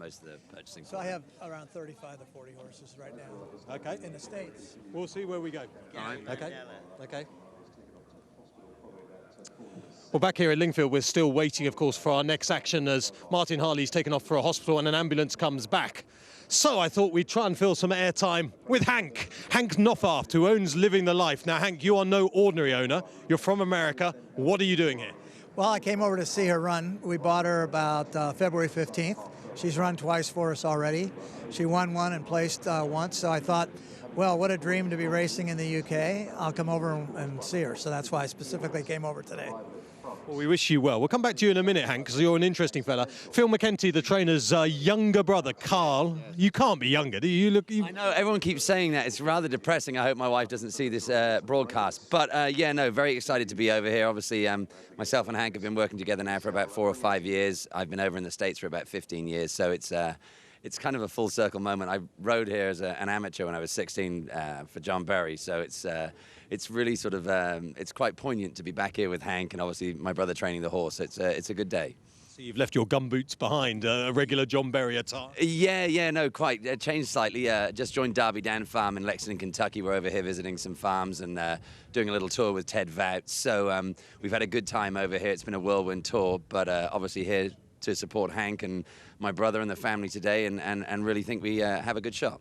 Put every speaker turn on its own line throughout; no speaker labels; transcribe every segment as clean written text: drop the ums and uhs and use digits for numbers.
most of the purchasing.
So I have around 35 to 40 horses right now.
Okay.
In the States.
We'll see where we go.
All right.
Okay. Well, back here at Lingfield, we're still waiting, of course, for our next action as Martin Harley's taken off for a hospital and an ambulance comes back. So I thought we'd try and fill some airtime with Hank Nothhaft, who owns Living the Life. Now, Hank, you are no ordinary owner. You're from America. What are you doing here?
Well, I came over to see her run. We bought her about February 15th. She's run twice for us already. She won one and placed once, so I thought, well, what a dream to be racing in the UK. I'll come over and see her, so that's why I specifically came over today.
Well, we wish you well. We'll come back to you in a minute, Hank, because you're an interesting fella. Phil McEntee, the trainer's younger brother, Carl. You can't be younger, do you?
I know, everyone keeps saying that. It's rather depressing. I hope my wife doesn't see this broadcast. But, yeah, no, very excited to be over here. Obviously, myself and Hank have been working together now for about 4 or 5 years. I've been over in the States for about 15 years, so it's kind of a full circle moment. I rode here as an amateur when I was 16 for John Berry, so it's really sort of, it's quite poignant to be back here with Hank and obviously my brother training the horse. It's a good day.
So you've left your gumboots behind, a regular John Berry attire?
Yeah, no, quite. Changed slightly. Just joined Derby Down Farm in Lexington, Kentucky. We're over here visiting some farms and doing a little tour with Ted Vought. So we've had a good time over here. It's been a whirlwind tour, but obviously here to support Hank and my brother and the family today and really think we have a good shot.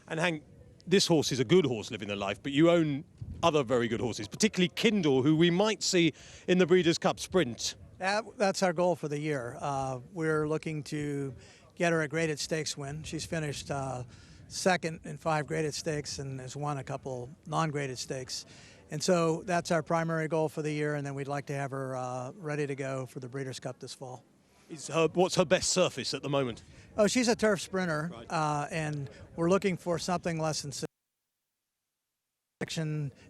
And Hank, this horse is a good horse, Living the Life, but you own other very good horses, particularly Kindle, who we might see in the Breeders' Cup Sprint.
That's our goal for the year. We're looking to get her a graded stakes win. She's finished second in 5 graded stakes and has won a couple non-graded stakes. And so that's our primary goal for the year, and then we'd like to have her ready to go for the Breeders' Cup this fall.
What's her best surface at the moment?
Oh, she's a turf sprinter,
right.
and we're looking for something less than 6.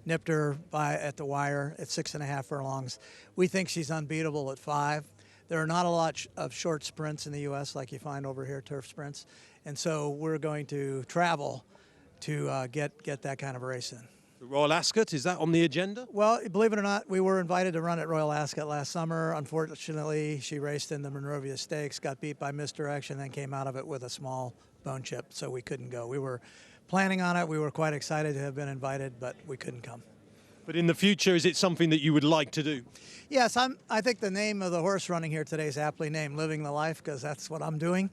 Nipped her at the wire at 6.5 furlongs. We think she's unbeatable at 5. There are not a lot of short sprints in the U.S. like you find over here, turf sprints, and so we're going to travel to get that kind of a race in.
The Royal Ascot, is that on the agenda?
Well, believe it or not, we were invited to run at Royal Ascot last summer. Unfortunately, she raced in the Monrovia Stakes, got beat by Misdirection, then came out of it with a small bone chip, so we couldn't go. We were planning on it. We were quite excited to have been invited, but we couldn't come.
But in the future, is it something that you would like to do?
Yes, I think the name of the horse running here today is aptly named Living the Life, because that's what I'm doing.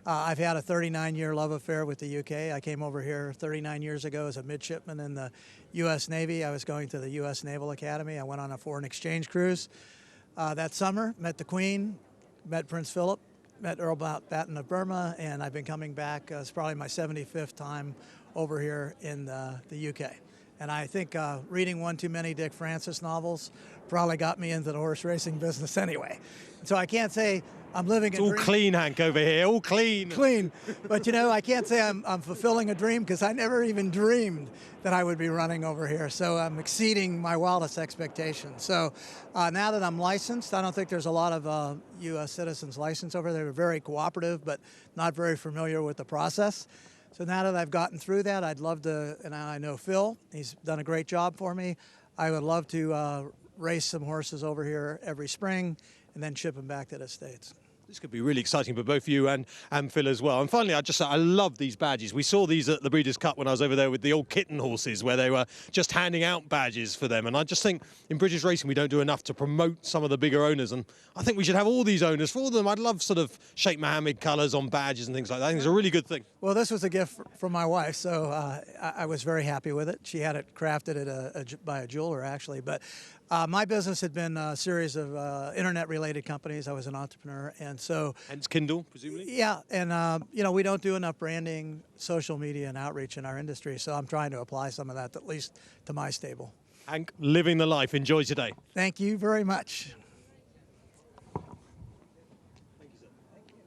I've had a 39-year love affair with the UK. I came over here 39 years ago as a midshipman in the U.S. Navy. I was going to the U.S. Naval Academy. I went on a foreign exchange cruise that summer, met the Queen, met Prince Philip, met Earl Mountbatten of Burma, and I've been coming back. It's probably my 75th time over here in the UK. And I think reading one too many Dick Francis novels probably got me into the horse racing business anyway. So I can't say I'm living a dream.
It's all clean, Hank, over here, all clean.
Clean. But, you know, I can't say I'm fulfilling a dream because I never even dreamed that I would be running over here. So I'm exceeding my wildest expectations. So now that I'm licensed, I don't think there's a lot of U.S. citizens licensed over there. They're very cooperative, but not very familiar with the process. So now that I've gotten through that, I'd love to, and I know Phil, he's done a great job for me. I would love to race some horses over here every spring and then ship them back to the States.
This could be really exciting for both you and Phil as well. And finally, I love these badges. We saw these at the Breeders' Cup when I was over there with the old kitten horses, where they were just handing out badges for them. And I just think in British racing we don't do enough to promote some of the bigger owners. And I think we should have all these owners for all of them. I'd love sort of Sheikh Mohammed colours on badges and things like that. I think it's a really good thing.
Well, this was a gift from my wife, so I was very happy with it. She had it crafted by a jeweler, actually. But my business had been a series of internet-related companies. I was an entrepreneur, and so...
Hence Kindle, presumably?
Yeah, and, you know, we don't do enough branding, social media, and outreach in our industry, so I'm trying to apply some of that, at least to my stable.
Hank, living the life. Enjoy today.
Thank you very much.
Thank you, sir.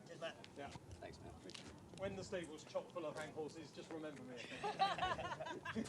Cheers, Matt. Yeah. Thanks, Matt. When the stable's chock full of Hank horses, just remember me.